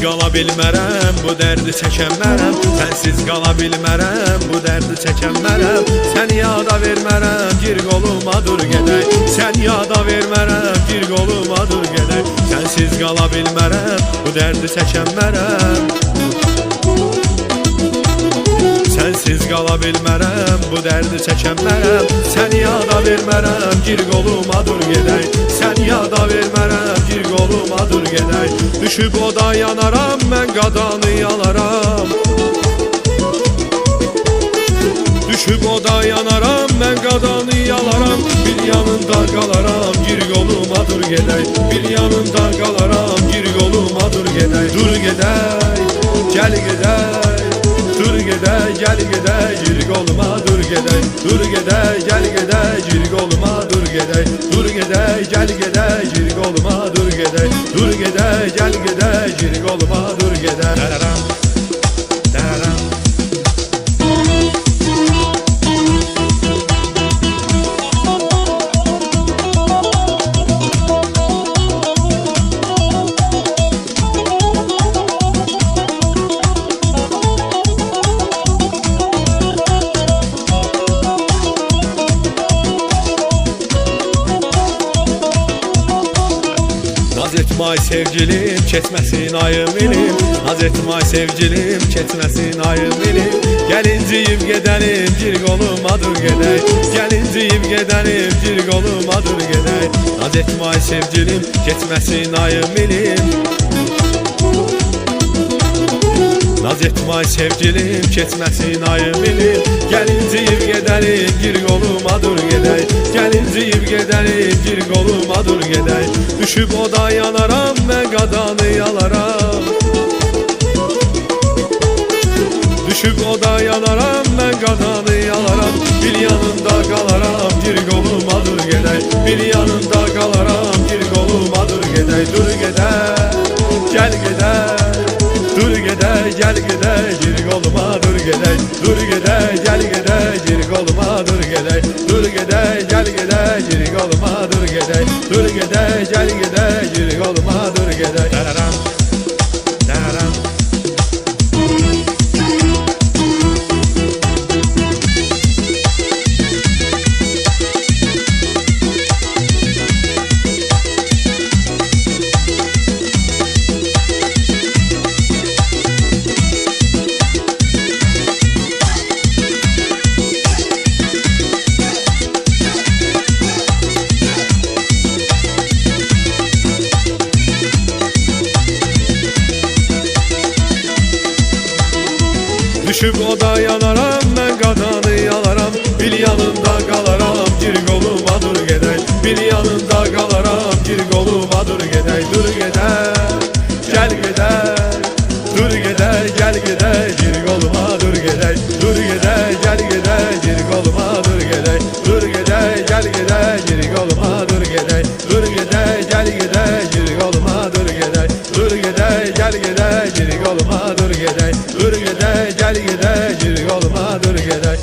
qala bilmərəm, bu dərdi çəkənmərəm. Sənsiz qala bilmərəm, bu dərdi çəkənmərəm. Sən yada vermərəm, gir qoluma dur gedək. Sən yada vermərəm, gir qoluma dur gedək. Sənsiz qala bilmərəm, bu dərdi çəkənmərəm. Sənsiz qala bilmərəm, bu dərdi çəkənmərəm. Sən yada vermərəm, gir qoluma dur gedək. Sən yada vermərəm, gir qoluma dur gedək. Düşüb oda yanaram, mən qadanı yalaram. Düşüb oda yanaram, mən qadanı yalaram. Bir yanında qalaram, gir qoluma dur gedək. Bir yanında qalaram, gir qoluma dur gedək. Dur gedək, gəl gedək. Dur gedək, gəl gedək, gir qoluma dur gedək. Dur gedək, gəl gedək, gir qoluma dur gedək. Dur gedək, gəl gedək, gir qoluma dur gedək. Dur gedək, gəl gedək, gir qoluma dur gedək. Dararam, dararam. Naz etmay sevgilim, keçməsin ayım ilim. Naz etmay sevgilim, keçməsin ayım ilim. Gəlinciyib gedəlim, gir qoluma dur gedək. Gəlinciyib gedəlim, gir qoluma dur gedək. Naz etmay sevgilim, keçməsin ayım ilim. Naz etmay sevgilim, keçməsin ayım ilim. Gəlinciyib gedəlim, gir qoluma dur gedək. Gəlinciyib gedəlim, gir qoluma dur gedək. Düşüb oda yanaram, mən qadanı yalaram. Düşüb oda yanaram, mən qadanı yalaram. Bir yanında qalaram, gir qoluma dur gedək. Bir yanında qalaram, gir qoluma dur gedək. Dur gedək, gəl gedək. Dur gedək, gəl gedək, gir qoluma dur gedək. Dur gedək, gəl gedək, gir qoluma dur gedək. Dur gedək, gəl gedək, gir qoluma dur gedək. Dur gedək, gəl gedək, gir qoluma dur gedək. Dararam, dararam. Düşüb oda yanaram, mən qadanı yalaram. Bir yanında qalaram, gir qoluma dur gedək. Bir yanında qalaram, gir qoluma dur gedək. Dur gedək, gəl gedək. Dur gedək, gəl gedək, gir qoluma dur gedək. Dur gedək, gəl gedək, gir qoluma dur gedək. Dur gedək, gəl gedək, gir qoluma dur gedək. Dur gedək, gəl gedək, gir qoluma dur gedək. Dur gedək, gəl gedək, gir qoluma dur gedək. Dur gedək, gəl gedək, gir qoluma dur gedək.